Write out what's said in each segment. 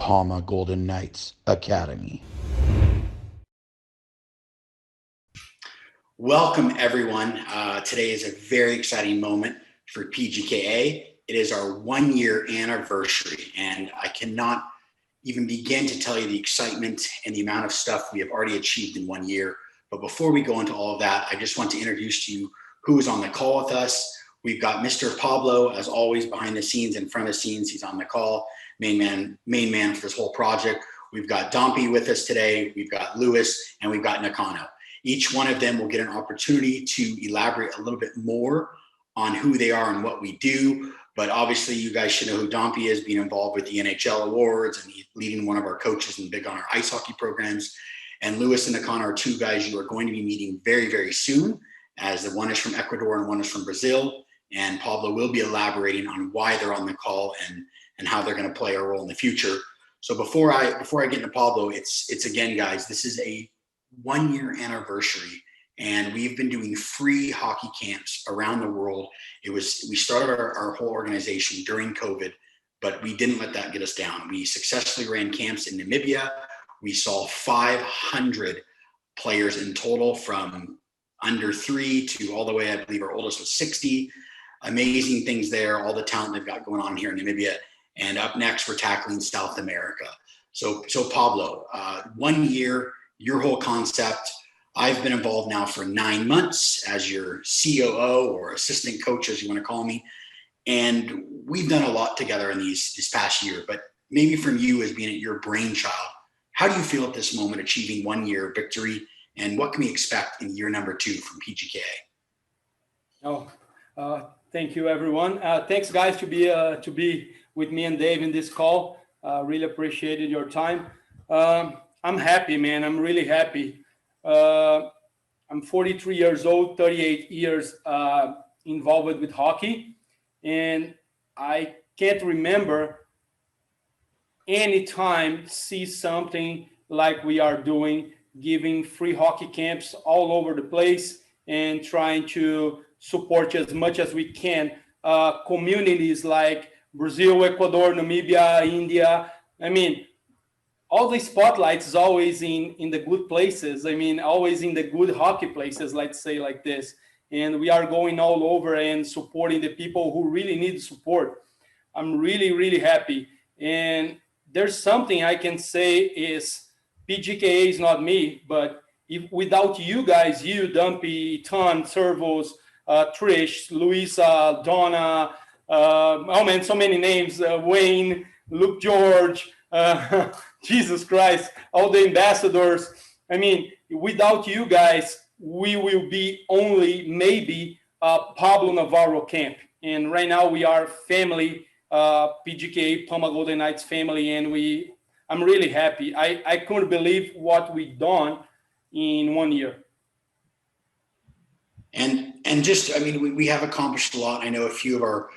Palma Golden Knights Academy. Welcome, everyone. Today is a very exciting moment for PGKA. It is our 1-year anniversary, and I cannot even begin to tell you the excitement and the amount of stuff we have already achieved in 1 year. But before we go into all of that, I just want to introduce to you who is on the call with us. We've got Mr. Pablo, as always, behind the scenes, in front of the scenes. He's on the call, main man for this whole project. We've got Dompe with us today. We've got Lewis, and we've got Nakano. Each one of them will get an opportunity to elaborate a little bit more on who they are and what we do. But obviously, you guys should know who Dompe is, being involved with the NHL awards, and he's leading one of our coaches and big on our ice hockey programs. And Lewis and Nakano are two guys you are going to be meeting very, very soon, as the one is from Ecuador and one is from Brazil. And Pablo will be elaborating on why they're on the call and how they're going to play a role in the future. So before I get into Pablo, it's again, guys, this is a 1-year anniversary, and we've been doing free hockey camps around the world. We started our whole organization during COVID, but we didn't let that get us down. We successfully ran camps in Namibia. We saw 500 players in total, from under 3 to all the way, I believe our oldest was 60. Amazing things there, all the talent they've got going on here in Namibia. And up next, we're tackling South America. So Pablo, 1 year, your whole concept. I've been involved now for 9 months as your COO, or assistant coach, as you want to call me. And we've done a lot together in this past year, but maybe from you as being your brainchild, how do you feel at this moment achieving 1 year victory, and what can we expect in year number 2 from PGKA? Thank you, everyone. Thanks, guys, to be with me and Dave in this call. Really appreciated your time. I'm happy, man. I'm really happy. I'm 43 years old, 38 years involved with hockey, and I can't remember any time see something like we are doing, giving free hockey camps all over the place and trying to support as much as we can communities like Brazil, Ecuador, Namibia, India. I mean, all the spotlights is always in the good places. I mean, always in the good hockey places, let's say like this. And we are going all over and supporting the people who really need support. I'm really, really happy. And there's something I can say is PGKA is not me, but without you guys, you, Dumpy, Ton, Servos, Trish, Luisa, Donna, oh man, so many names, Wayne, Luke George, Jesus Christ, all the ambassadors. I mean, without you guys, we will be only maybe Pablo Navarro camp. And right now we are family, PGKA, Palma Golden Knights family, and I'm really happy. I couldn't believe what we've done in 1 year. And just, I mean, we have accomplished a lot. I know a few of our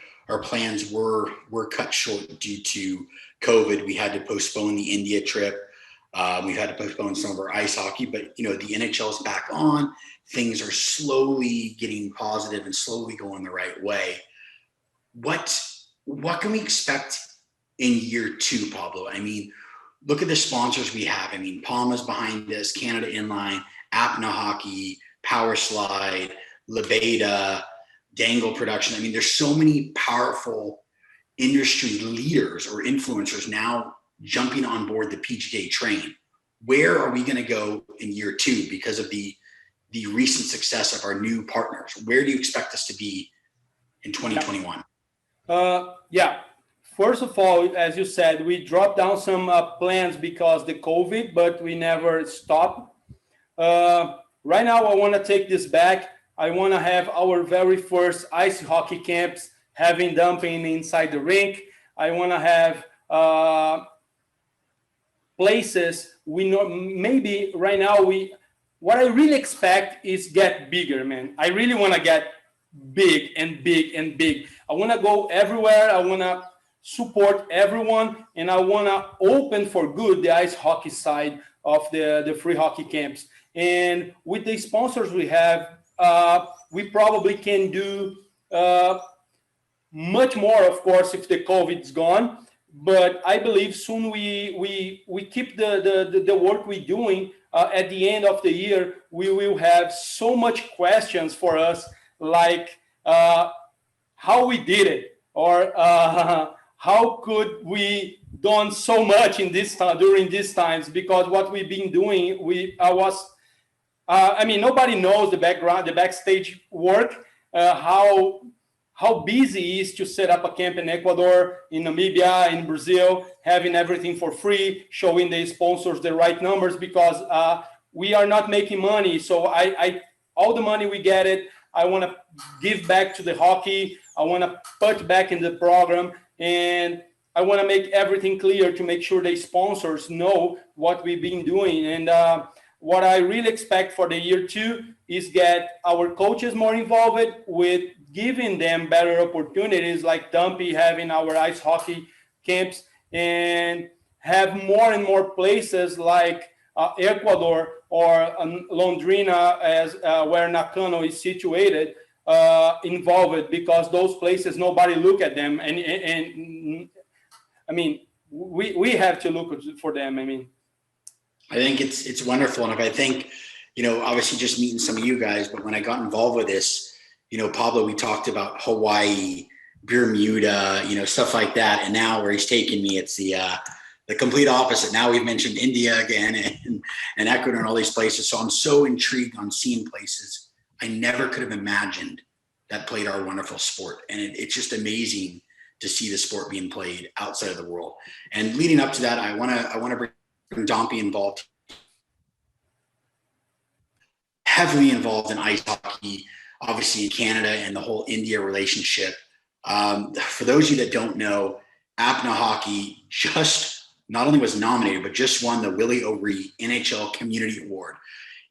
plans were cut short due to COVID. We had to postpone the India trip. We've had to postpone some of our ice hockey, but the NHL is back on. Things are slowly getting positive and slowly going the right way. What can we expect in year 2, Pablo? I mean, look at the sponsors we have. I mean, Palma's behind us, Canada Inline, Apna Hockey, Power Slide, Lebeda, Dangle Production. I mean, there's so many powerful industry leaders or influencers now jumping on board the PGKA train. Where are we going to go in year 2 because of the recent success of our new partners? Where do you expect us to be in 2021? Yeah. First of all, as you said, we dropped down some plans because the COVID, but we never stopped. Right now, I want to take this back. I want to have our very first ice hockey camps, having dumping inside the rink. I want to have places we know. Maybe right now what I really expect is get bigger, man. I really want to get big and big and big. I want to go everywhere. I want to support everyone, and I want to open for good the ice hockey side of the free hockey camps. And with the sponsors we have, we probably can do much more, of course, if the COVID is gone. but I believe soon we keep the work we're doing. At the end of the year, we will have so much questions for us, like how we did it, or how could we done so much in this time during these times, because what we've been doing, I mean, nobody knows the background, the backstage work, how busy it is to set up a camp in Ecuador, in Namibia, in Brazil, having everything for free, showing the sponsors the right numbers, because we are not making money. So I all the money we get it, I want to give back to the hockey. I want to put back in the program, and I want to make everything clear to make sure the sponsors know what we've been doing. And what I really expect for the year 2 is get our coaches more involved with giving them better opportunities, like Dumpy having our ice hockey camps, and have more and more places like Ecuador or Londrina, as where Nakano is situated, involved, because those places nobody look at them, and I mean, we have to look for them. I mean, I think it's wonderful. And if I think, obviously just meeting some of you guys, but when I got involved with this, Pablo, we talked about Hawaii, Bermuda, stuff like that. And now where he's taking me, it's the complete opposite. Now we've mentioned India again and Ecuador and all these places. So I'm so intrigued on seeing places I never could have imagined that played our wonderful sport. And it's just amazing to see the sport being played outside of the world. And leading up to that, I want to bring Dompy involved, heavily involved in ice hockey, obviously in Canada and the whole India relationship. For those of you that don't know, Apna Hockey just not only was nominated, but just won the Willie O'Ree NHL Community Award.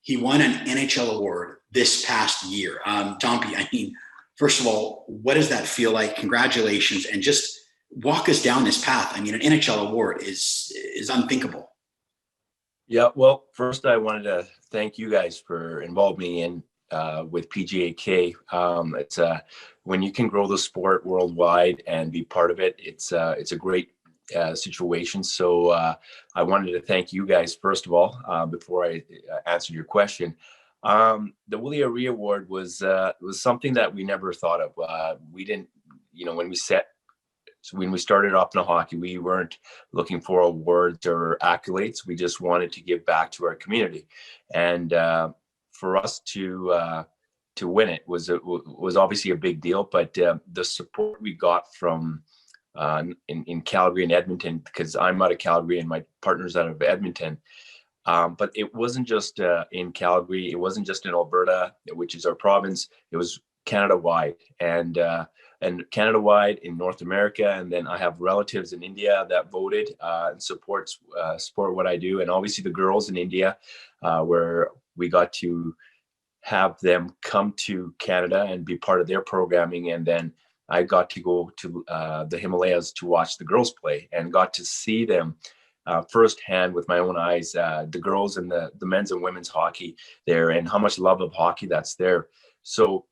He won an NHL award this past year. Dompy, I mean, first of all, what does that feel like? Congratulations, and just walk us down this path. I mean, an NHL award is unthinkable. Yeah, well, first I wanted to thank you guys for involving me in with PGKA. It's when you can grow the sport worldwide and be part of it, it's a great situation. So I wanted to thank you guys first of all before I answered your question. The Willie O'Ree Award was something that we never thought of. We didn't, when we started Optima Hockey, we weren't looking for awards or accolades. We just wanted to give back to our community, and for us to win it was obviously a big deal. But the support we got from in Calgary and Edmonton, because I'm out of Calgary and my partner's out of Edmonton. But it wasn't just in Calgary. It wasn't just in Alberta, which is our province. It was Canada-wide, and Canada-wide in North America. And then I have relatives in India that voted and support what I do. And obviously the girls in India, where we got to have them come to Canada and be part of their programming. And then I got to go to the Himalayas to watch the girls play and got to see them firsthand with my own eyes, the girls and the men's and women's hockey there, and how much love of hockey that's there. So,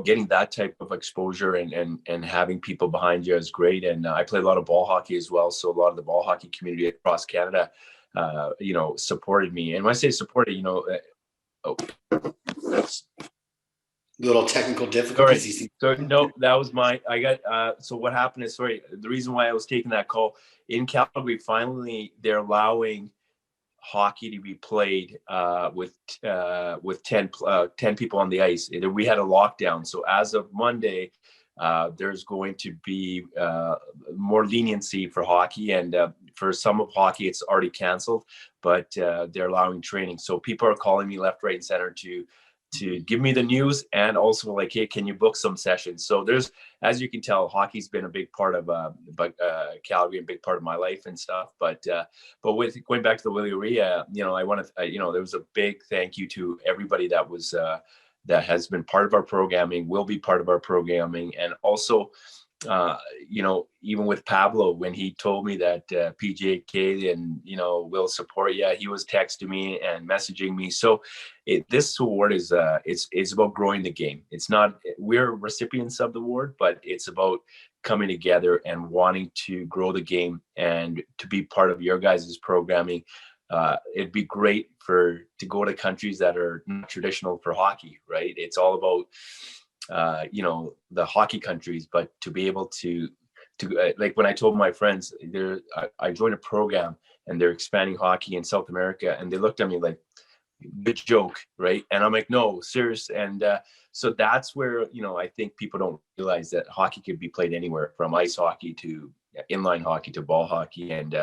getting that type of exposure and having people behind you is great. And I play a lot of ball hockey as well. So a lot of the ball hockey community across Canada, supported me. And when I say supported, little technical difficulties. Sorry. So no, that was so what happened is, the reason why I was taking that call in Calgary, finally they're allowing hockey to be played with 10 people on the ice. We had a lockdown. So as of Monday, there's going to be more leniency for hockey, and for some of hockey, it's already canceled, but they're allowing training. So people are calling me left, right, and center to give me the news, and also like, hey, can you book some sessions? So there's, as you can tell, hockey's been a big part of Calgary, a big part of my life and stuff. But with going back to the Willie O'Ree, I want to, there was a big thank you to everybody that was that has been part of our programming, will be part of our programming, and also you know, even with Pablo, when he told me that PGKA and, you know, will support, yeah, he was texting me and messaging me. So this award is, it's about growing the game. It's not, we're recipients of the award, but it's about coming together and wanting to grow the game and to be part of your guys' programming. It'd be great to go to countries that are not traditional for hockey, right? It's all about, you know, the hockey countries, but to be able to like when I told my friends I joined a program and they're expanding hockey in South America, and they looked at me like, good joke, right? And I'm like, no, serious. And so that's where, you know, I think people don't realize that hockey could be played anywhere, from ice hockey to inline hockey to ball hockey. And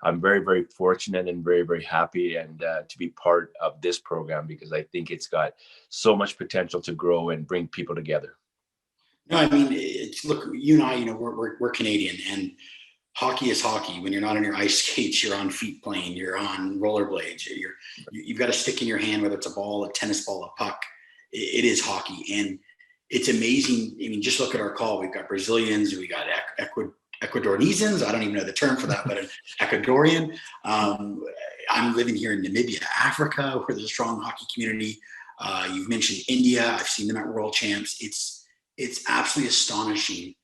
I'm very, very fortunate and very, very happy and to be part of this program, because I think it's got so much potential to grow and bring people together. No, I mean, look, you and I, you know, we're Canadian, and hockey is hockey. When you're not on your ice skates, you're on feet playing, you're on rollerblades, you've got a stick in your hand, whether it's a ball, a tennis ball, a puck. It is hockey, and it's amazing. I mean, just look at our call. We've got Brazilians, we got Ecuadorians. I don't even know the term for that, but an Ecuadorian. I'm living here in Namibia, Africa, where there's a strong hockey community. You've mentioned India. I've seen them at World Champs. It's absolutely astonishing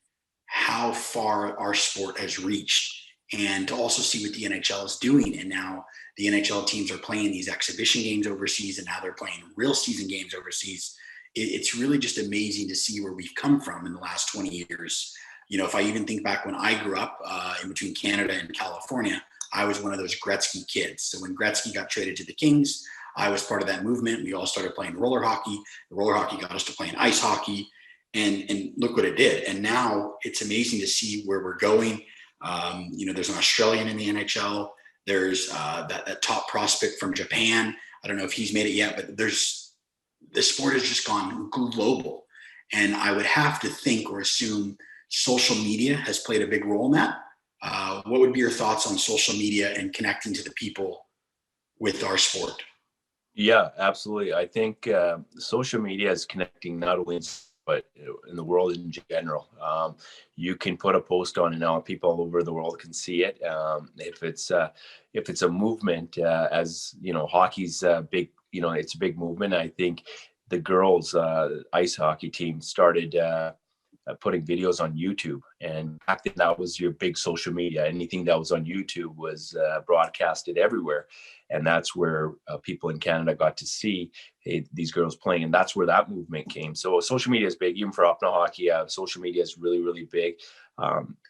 how far our sport has reached, and to also see what the NHL is doing. And now the NHL teams are playing these exhibition games overseas, and now they're playing real season games overseas. It's really just amazing to see where we've come from in the last 20 years. You know, if I even think back when I grew up in between Canada and California, I was one of those Gretzky kids. So when Gretzky got traded to the Kings, I was part of that movement. We all started playing roller hockey. The roller hockey got us to playing ice hockey. And look what it did. And now it's amazing to see where we're going. You know, there's an Australian in the NHL. There's that top prospect from Japan. I don't know if he's made it yet, but the sport has just gone global. And I would have to think or assume social media has played a big role in that. What would be your thoughts on social media and connecting to the people with our sport? Yeah, absolutely. I think social media is connecting not only but in the world in general. You can put a post on and now people all over the world can see it. If it's a movement, as you know, hockey's big, you know, it's a big movement. I think the girls ice hockey team started putting videos on YouTube, and back then that was your big social media. Anything that was on YouTube was broadcasted everywhere, and that's where people in Canada got to see these girls playing, and that's where that movement came. So social media is big, even for Opna hockey. Social media is really, really big.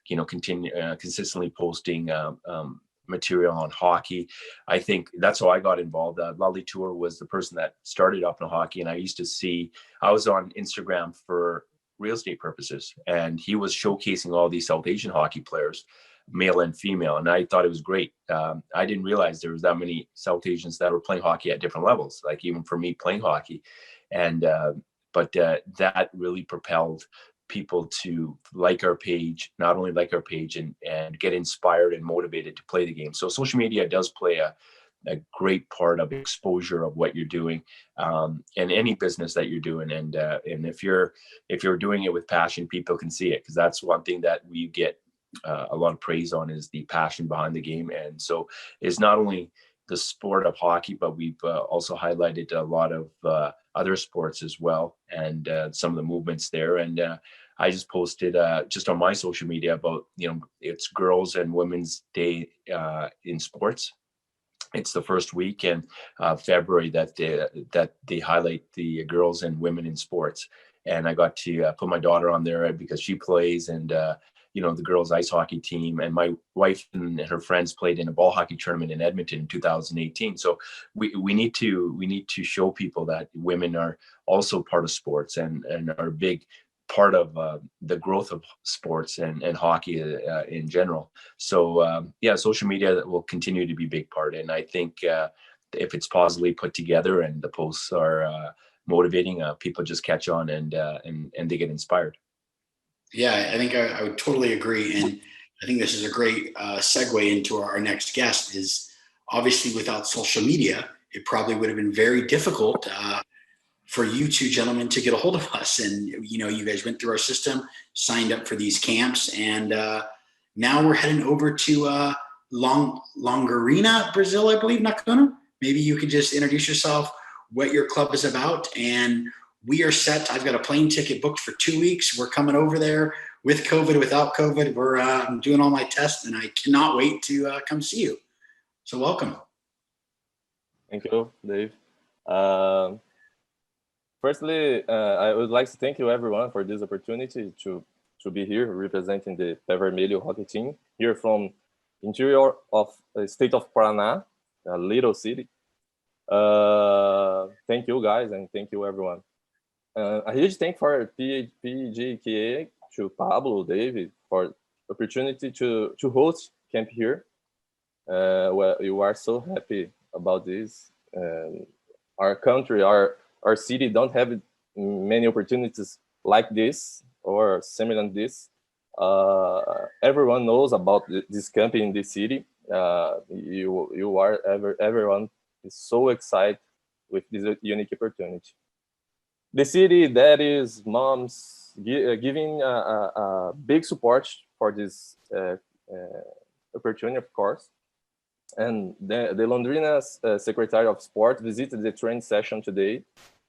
You know, consistently posting material on hockey. I think that's how I got involved. Lally Tour was the person that started Opna hockey, and I was on Instagram for real estate purposes, and he was showcasing all these South Asian hockey players, male and female, and I thought it was great. I didn't realize there was that many South Asians that were playing hockey at different levels, like even for me playing hockey. And but that really propelled people to like our page, not only like our page, and get inspired and motivated to play the game. So social media does play a great part of exposure of what you're doing, and any business that you're doing. And if you're doing it with passion, people can see it, because that's one thing that we get a lot of praise on, is the passion behind the game. And so it's not only the sport of hockey, but we've also highlighted a lot of other sports as well, and some of the movements there. And I just posted just on my social media about, you know, it's Girls and Women's Day in sports. It's the first week in February that they highlight the girls and women in sports. And I got to put my daughter on there because she plays, and you know, the girls ice hockey team, and my wife and her friends played in a ball hockey tournament in Edmonton in 2018. So we need to show people that women are also part of sports and are a big part of the growth of sports and hockey in general. So yeah, social media will continue to be a big part. And I think if it's positively put together and the posts are motivating, people just catch on and they get inspired. Yeah, I think I would totally agree. And I think this is a great segue into our next guest. Is obviously without social media, it probably would have been very difficult for you two gentlemen to get a hold of us. And, you know, you guys went through our system, signed up for these camps, and now we're heading over to Longarina, Brazil, I believe, Nakuna. Maybe you could just introduce yourself, what your club is about, and we are set. I've got a plane ticket booked for 2 weeks. We're coming over there with COVID, without COVID. I'm doing all my tests, and I cannot wait to come see you. So welcome. Thank you, Dave. Firstly, I would like to thank you everyone for this opportunity to be here representing the Pé Vermelho hockey team here from interior of the state of Paraná, a little city. Thank you guys, and thank you everyone. A huge thank for PGKA to Pablo, David, for opportunity to host camp here. Well, you are so happy about this. Our country, our city don't have many opportunities like this or similar to this. Everyone knows about this camp in this city. Everyone is so excited with this unique opportunity. The city that is moms giving a big support for this opportunity, of course. And the Londrina's Secretary of Sport visited the training session today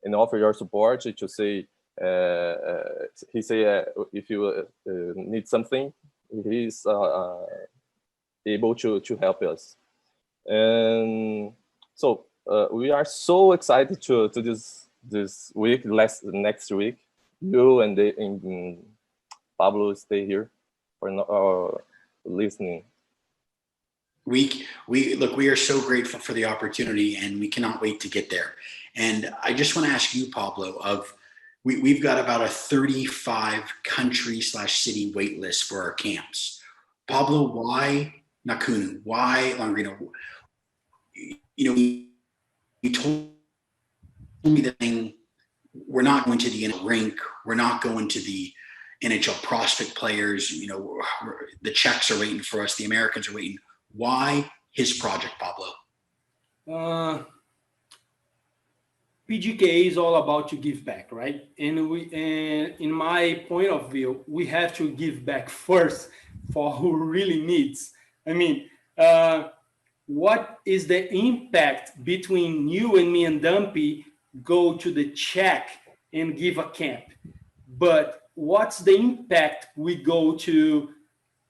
and offered your support to say, he say if you need something, he's able to help us. And so we are so excited to this week, next week. You and Pablo stay here for listening. We are so grateful for the opportunity, and we cannot wait to get there. And I just want to ask you, Pablo, we've got about a 35 country/city wait list for our camps. Pablo, why Nakunu? Why Longarina? You know, you told me the thing, we're not going to the rink, we're not going to the NHL prospect players, you know, the Czechs are waiting for us, the Americans are waiting. Why his project, Pablo? PGKA is all about to give back, right? And in my point of view, we have to give back first for who really needs. I mean, what is the impact between you and me and Dumpy go to the Czech and give a camp? But what's the impact we go to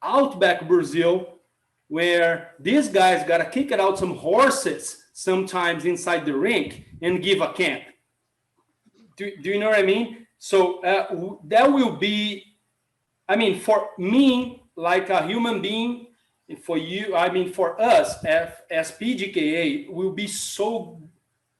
Outback Brazil, where these guys got to kick it out some horses sometimes inside the rink and give a camp? Do you know what I mean? So that will be, I mean, for me, like a human being, for you, I mean, for us as PGKA, will be so,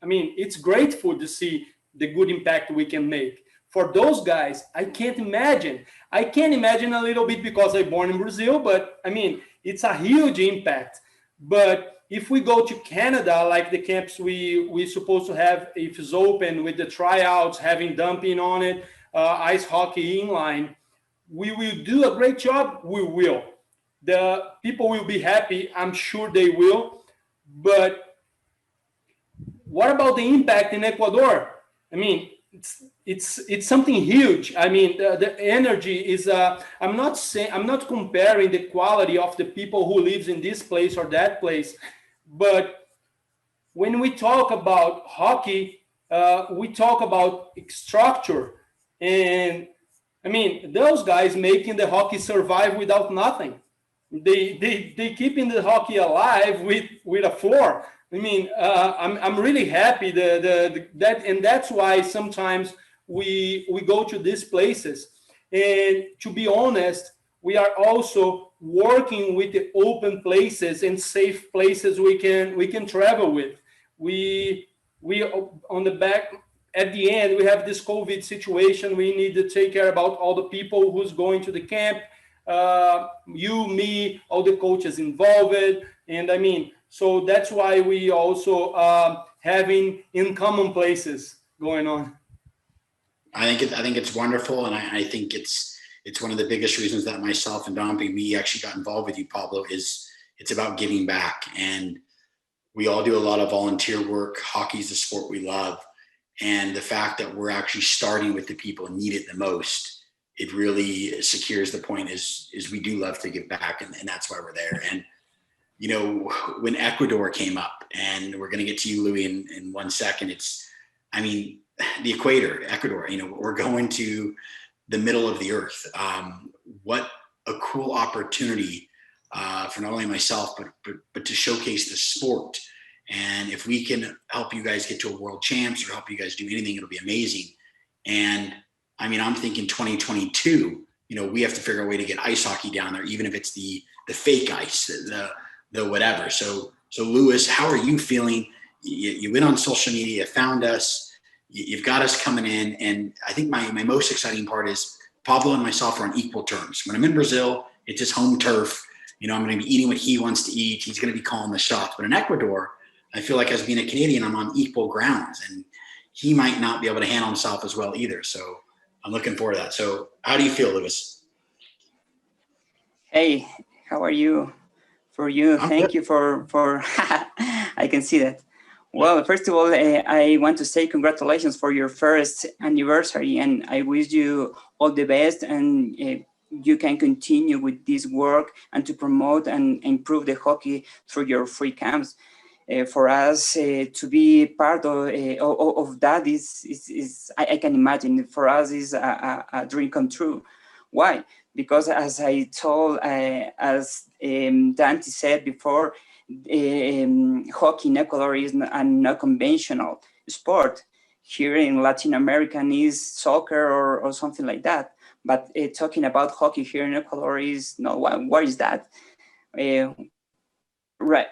I mean, it's grateful to see the good impact we can make. For those guys, I can't imagine. I can imagine a little bit because I'm born in Brazil, but I mean, it's a huge impact. But if we go to Canada, like the camps we supposed to have, if it's open with the tryouts, having dumping on it, ice hockey inline, we will do a great job. We will. The people will be happy. I'm sure they will. But what about the impact in Ecuador? I mean, it's something huge. I mean, the energy is. I'm not comparing the quality of the people who lives in this place or that place, but when we talk about hockey, we talk about structure, and I mean those guys making the hockey survive without nothing. They keeping the hockey alive with a floor. I mean, I'm really happy that, and that's why sometimes we go to these places. And to be honest, we are also working with the open places and safe places we can travel with. We on the back at the end, we have this COVID situation. We need to take care about all the people who's going to the camp. You, me, all the coaches involved, and I mean. So that's why we also having in common places going on. I think it's wonderful, and I think it's one of the biggest reasons that myself and Dompe, we actually got involved with you, Pablo. Is it's about giving back, and we all do a lot of volunteer work. Hockey is the sport we love, And the fact that we're actually starting with the people who need it the most, it really secures the point is we do love to give back, and that's why we're there. And, you know, when Ecuador came up, and we're going to get to you, Louis, in 1 second, I mean, the equator, Ecuador, you know, we're going to the middle of the earth. What a cool opportunity for not only myself, but to showcase the sport. And if we can help you guys get to a world champs or help you guys do anything, it'll be amazing. And I mean, I'm thinking 2022, you know, we have to figure out a way to get ice hockey down there, even if it's the fake ice, the whatever. So Louis, how are you feeling? You went on social media, found us, you've got us coming in. And I think my most exciting part is Pablo and myself are on equal terms. When I'm in Brazil, it's his home turf. You know, I'm going to be eating what he wants to eat. He's going to be calling the shots. But in Ecuador, I feel like as being a Canadian, I'm on equal grounds, and he might not be able to handle himself as well either. So I'm looking forward to that. So how do you feel, Louis? Hey, how are you? For you, thank you for I can see that. Well, first of all, I want to say congratulations for your first anniversary, and I wish you all the best, and you can continue with this work and to promote and improve the hockey through your free camps. For us to be part of that is I can imagine for us is a dream come true. Why? Because as I told, as Dante said before, hockey in Ecuador is a not conventional sport. Here in Latin America is soccer or something like that. But talking about hockey here in Ecuador is no. What is that? Right.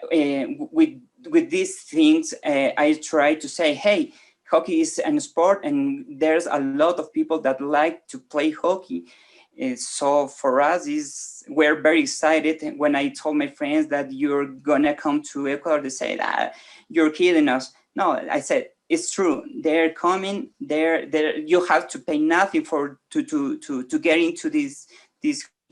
With these things, I try to say, hey, hockey is a sport, and there's a lot of people that like to play hockey. So for us, we're very excited. When I told my friends that you're gonna come to Ecuador, they said, you're kidding us. No, I said, it's true. They're coming. You have to pay nothing to get into this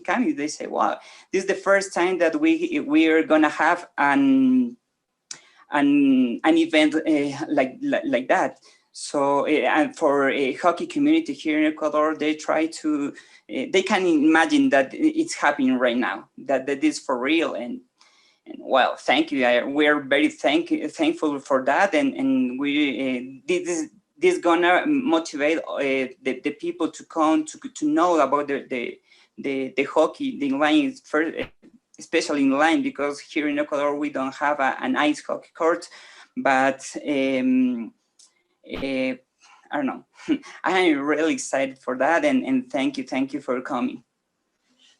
camp. They say, wow, this is the first time that we're gonna have an event like that. So and for a hockey community here in Ecuador, they try to they can imagine that it's happening right now, that is for real. And well, thank you. We're very thankful for that, and we this gonna motivate the people to come to know about the hockey, the line first, especially in line, because here in Ecuador we don't have an ice hockey court, but I don't know. I'm really excited for that, and thank you for coming.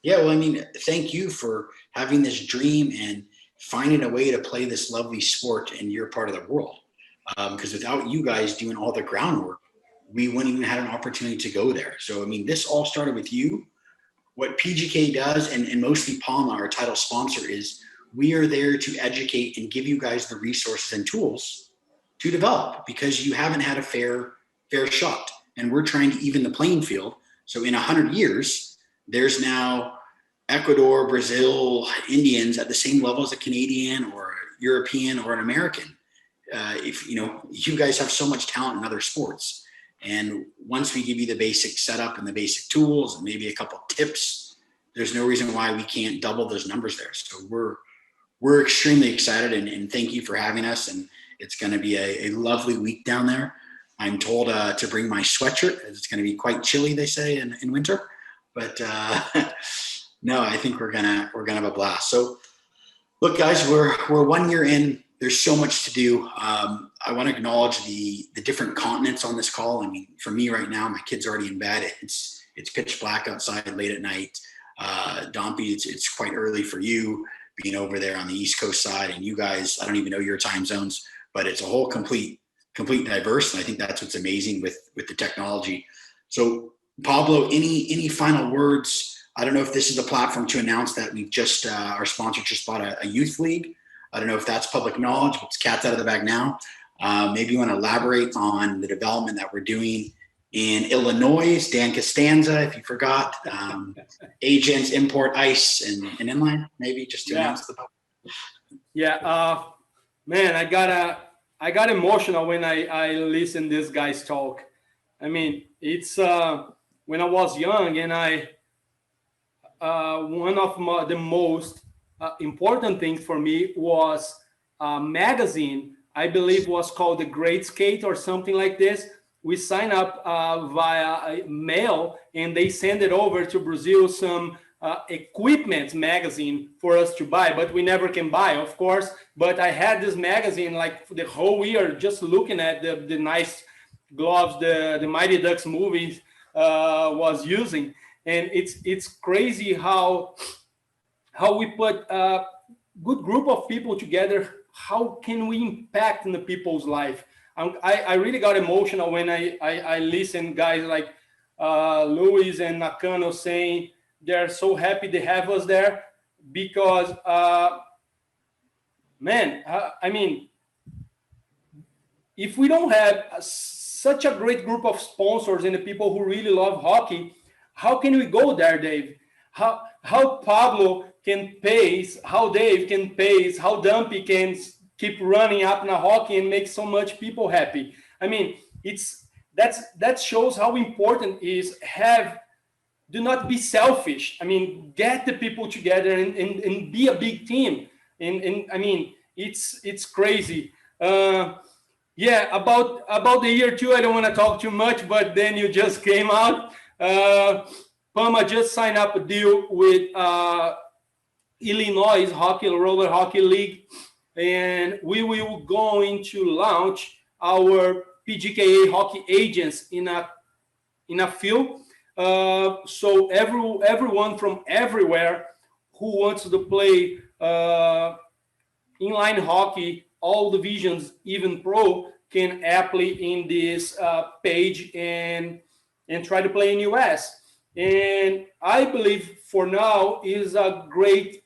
Yeah, well, I mean, thank you for having this dream and finding a way to play this lovely sport in your part of the world. Because without you guys doing all the groundwork, we wouldn't even have an opportunity to go there. So, I mean, this all started with you. What PGK does, and mostly Palma, our title sponsor, is we are there to educate and give you guys the resources and tools to develop, because you haven't had a fair shot. And we're trying to even the playing field. So in 100 years, there's now Ecuador, Brazil, Indians at the same level as a Canadian or European or an American. If you know, you guys have so much talent in other sports. And once we give you the basic setup and the basic tools and maybe a couple of tips, there's no reason why we can't double those numbers there. So we're extremely excited, and thank you for having us. And it's going to be a lovely week down there. I'm told to bring my sweatshirt. It's going to be quite chilly, they say, in winter. But no, I think we're gonna have a blast. So, look, guys, we're 1 year in. There's so much to do. I want to acknowledge the different continents on this call. I mean, for me right now, my kid's already in bed. It's pitch black outside late at night. Dompy, it's quite early for you being over there on the East Coast side, and you guys, I don't even know your time zones, but it's a whole complete diverse. And I think that's what's amazing with the technology. So, Pablo, any final words? I don't know if this is the platform to announce that we've just our sponsor just bought a youth league. I don't know if that's public knowledge, but it's cat's out of the bag now. Maybe you want to elaborate on the development that we're doing in Illinois. Dan Costanza, if you forgot, agents, import, ice, and inline. Maybe just to announce the public. Yeah, man, I got emotional when I listened this guy's talk. I mean, it's when I was young, and one of the most important things for me was a magazine. I believe was called The Great Skate or something like this. We sign up via mail, and they send it over to Brazil, some equipment magazine for us to buy, but we never can buy, of course. But I had this magazine like the whole year, just looking at the nice gloves the Mighty Ducks movies was using. And it's crazy how we put a good group of people together. How can we impact in the people's life? I really got emotional when I listen guys like Luis and Nakano saying they're so happy they have us there, because I mean, if we don't have such a great group of sponsors and the people who really love hockey, how can we go there, Dave? How Pablo can pace, how Dave can pace, how Dumpy can keep running up in a hockey and make so much people happy. I mean, that shows how important is do not be selfish. I mean, get the people together and be a big team. And I mean, it's crazy. Yeah, about the year two, I don't want to talk too much, but then you just came out. Pama just signed up a deal with Illinois Roller Hockey League, and we will going to launch our PGKA hockey agents in a field. So everyone from everywhere who wants to play inline hockey, all divisions, even pro, can apply in this page and try to play in US. And I believe for now is a great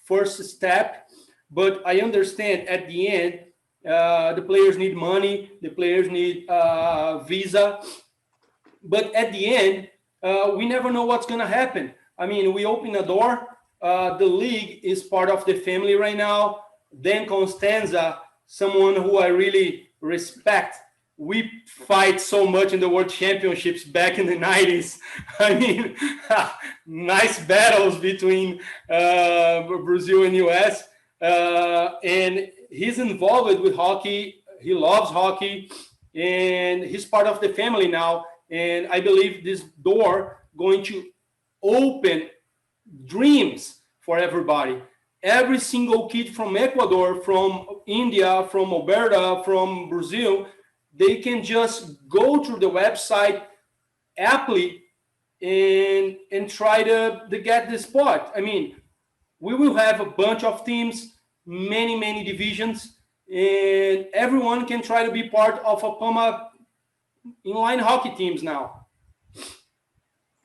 first step, but I understand at the end the players need money, the players need visa, but at the end we never know what's going to happen. I mean, we open a door, the league is part of the family right now. Dan Constanza, someone who I really respect. We fight so much in the World Championships back in the 90s. I mean, nice battles between Brazil and US. And he's involved with hockey. He loves hockey, and he's part of the family now. And I believe this door going to open dreams for everybody. Every single kid from Ecuador, from India, from Alberta, from Brazil, they can just go to the website, apply, and try to get the spot. I mean, we will have a bunch of teams, many divisions, and everyone can try to be part of a PAMA inline hockey teams now.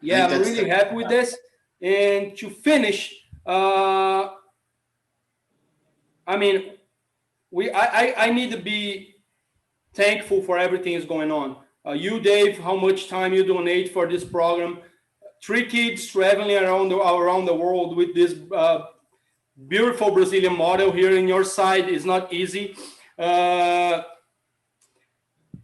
Yeah, I'm really happy with this. And to finish, I mean, I need to be thankful for everything is going on. You, Dave, how much time you donate for this program. 3 kids traveling around the world with this beautiful Brazilian model here in your side is not easy. I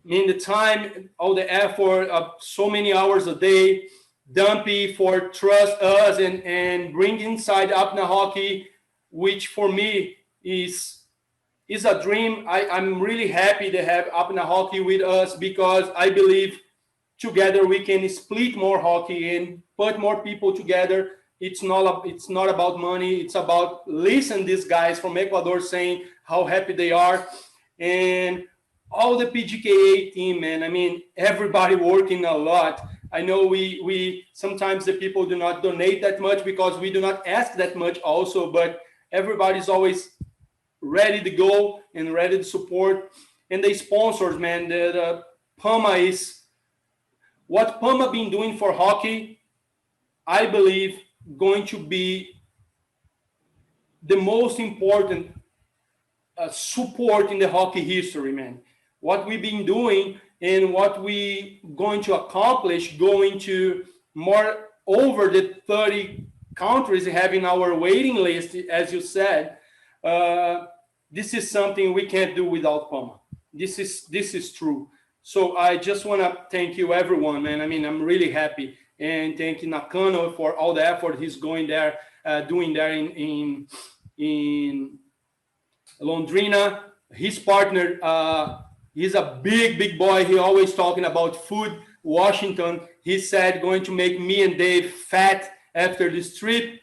mean, the time, all the effort, so many hours a day. Dumpy for trust us and bring inside Apna hockey, which for me is a dream. I'm really happy to have Apna hockey with us, because I believe together we can split more hockey and put more people together. It's not about money. It's about listen these guys from Ecuador saying how happy they are, and all the PGKA team, man. I mean, everybody working a lot. I know we sometimes the people do not donate that much because we do not ask that much also, but everybody's always ready to go and ready to support. And the sponsors, man, the PAMA is what PAMA been doing for hockey, I believe going to be the most important support in the hockey history, man. What we've been doing and what we going to accomplish, going to more over the 30 countries having our waiting list, as you said, this is something we can't do without PAMA. this is true. So I just want to thank you, everyone, man. I mean, I'm really happy, and thank you Nakano for all the effort he's going there, doing there in Londrina. His partner, he's a big boy. He always talking about food. Washington, he said, going to make me and Dave fat after this trip.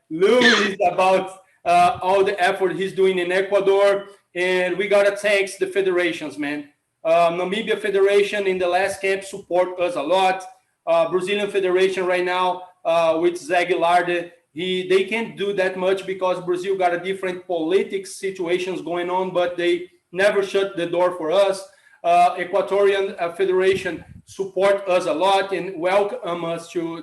Louis about all the effort he's doing in Ecuador. And we got to thank the federations, man. Namibia Federation in the last camp support us a lot. Brazilian Federation right now with Zé Guilardi, they can't do that much because Brazil got a different politics situations going on, but they never shut the door for us. Equatorian Federation support us a lot and welcome us to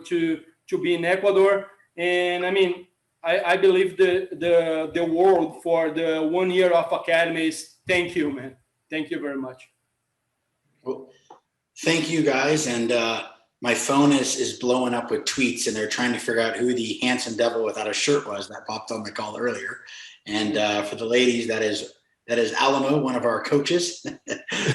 be in Ecuador. And I mean, I believe the world for the 1 year of academy is thank you, man. Thank you very much. Well, thank you guys. And my phone is blowing up with tweets, and they're trying to figure out who the handsome devil without a shirt was that popped on the call earlier. And for the ladies, that is Alamo, one of our coaches.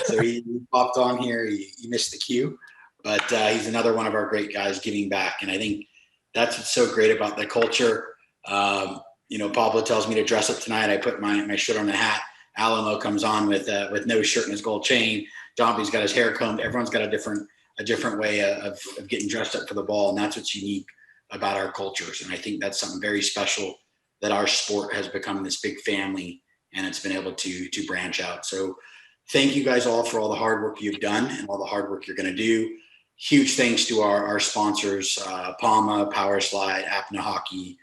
So he popped on here. He missed the cue, but he's another one of our great guys giving back. And I think that's what's so great about the culture. You know, Pablo tells me to dress up tonight. I put my shirt on the hat. Alamo comes on with no shirt and his gold chain. Dompey's got his hair combed. Everyone's got a different way of getting dressed up for the ball, and that's what's unique about our cultures. And I think that's something very special, that our sport has become this big family, and it's been able to branch out. So thank you guys all for all the hard work you've done and all the hard work you're going to do. Huge thanks to our sponsors, Palma, Power Slide, Apna Hockey,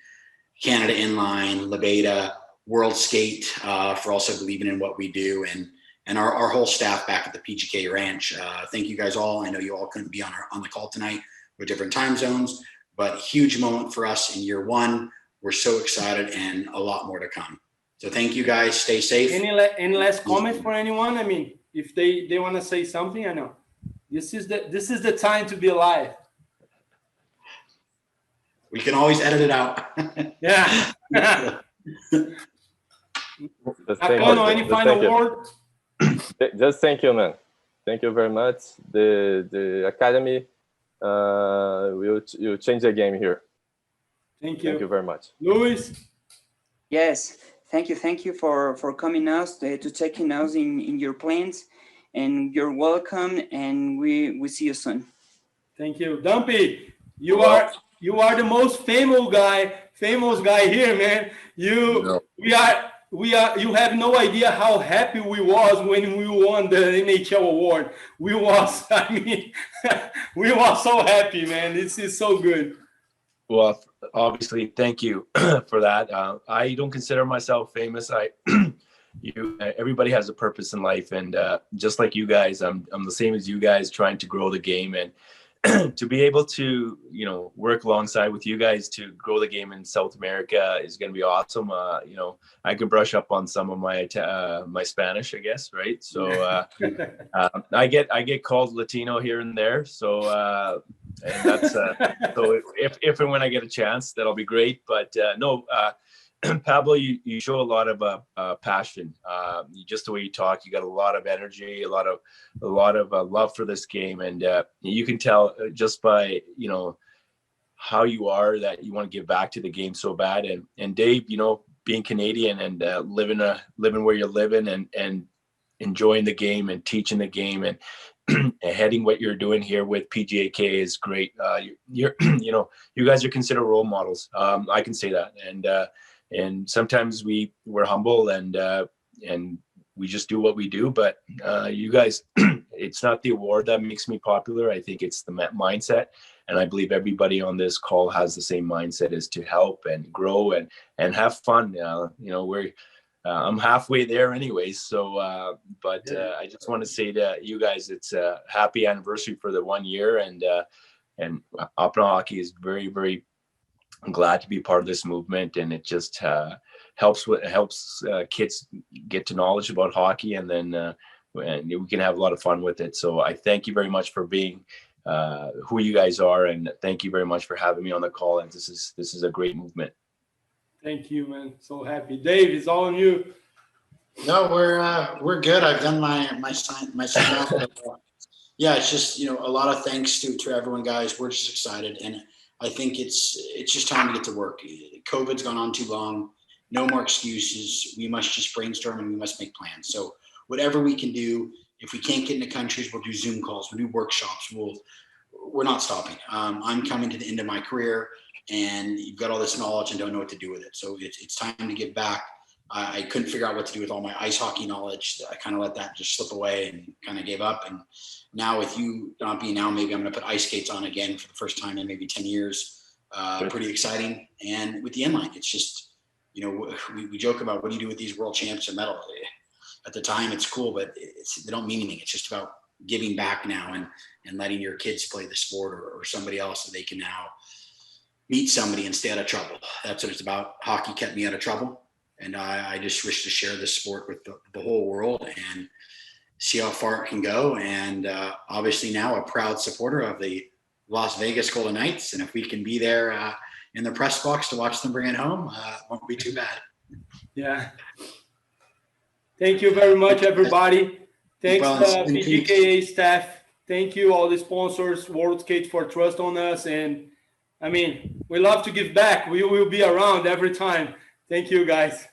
Canada Inline, Lebeda, World Skate, for also believing in what we do, and our whole staff back at the PGKA Ranch. Thank you guys all. I know you all couldn't be on the call tonight with different time zones, but huge moment for us in year one. We're so excited, and a lot more to come. So thank you guys. Stay safe. Any last comments for anyone? I mean, if they want to say something, I know this is the time to be alive. We can always edit it out. Yeah. Any final word? Just thank you, man. Thank you very much. The academy will change the game here. Thank you. Thank you very much. Luis? Yes, thank you for coming us to taking us in your plans, and you're welcome, and we see you soon. Thank you. Dumpy, you are the most famous guy here, man. You have no idea how happy we was when we won the NHL award. We was so happy, man. This is so good. Well, obviously, thank you for that. I don't consider myself famous. Everybody has a purpose in life, and just like you guys, I'm the same as you guys, trying to grow the game, and to be able to, work alongside with you guys to grow the game in South America is going to be awesome. I can brush up on some of my Spanish, I guess, right? So I get called Latino here and there. So and that's so if and when I get a chance, that'll be great. But Pablo, you show a lot of passion. Just the way you talk, you got a lot of energy, a lot of love for this game, and you can tell just by how you are that you want to give back to the game so bad. And Dave, being Canadian and living where you're living and enjoying the game and teaching the game and heading what you're doing here with PGKA is great. You guys are considered role models. I can say that, and sometimes we're humble and we just do what we do. But you guys, it's not the award that makes me popular. I think it's the mindset, and I believe everybody on this call has the same mindset, is to help and grow and have fun. I'm halfway there anyways. So, but I just want to say to you guys, it's a happy anniversary for the 1 year, and Apna Hockey is very, very glad to be part of this movement, and it just helps kids get to knowledge about hockey, and then and we can have a lot of fun with it. So I thank you very much for being who you guys are, and thank you very much for having me on the call. And this is a great movement. Thank you, man. So happy. Dave, it's all on you. No, we're good. I've done my sign off. Yeah, it's just, a lot of thanks to everyone, guys. We're just excited, and I think it's just time to get to work. COVID's gone on too long. No more excuses. We must just brainstorm and we must make plans. So whatever we can do, if we can't get into countries, we'll do Zoom calls, we'll do workshops. We're not stopping. I'm coming to the end of my career, and you've got all this knowledge and don't know what to do with it. So it's time to give back. I couldn't figure out what to do with all my ice hockey knowledge. I kind of let that just slip away and kind of gave up. And now with you not being now, maybe I'm going to put ice skates on again for the first time in maybe 10 years. Pretty exciting. And with the inline, it's just, we joke about what do you do with these world championship medals. At the time, it's cool, but they don't mean anything. It's just about giving back now and letting your kids play the sport or somebody else so they can now meet somebody and stay out of trouble. That's what it's about. Hockey kept me out of trouble. And I just wish to share this sport with the whole world and see how far it can go. And obviously now a proud supporter of the Las Vegas Golden Knights. And if we can be there in the press box to watch them bring it home, won't be too bad. Yeah. Thank you very much, everybody. Thanks, PGKA staff. Thank you, all the sponsors, World Skate, for trust on us. And I mean, we love to give back. We will be around every time. Thank you, guys.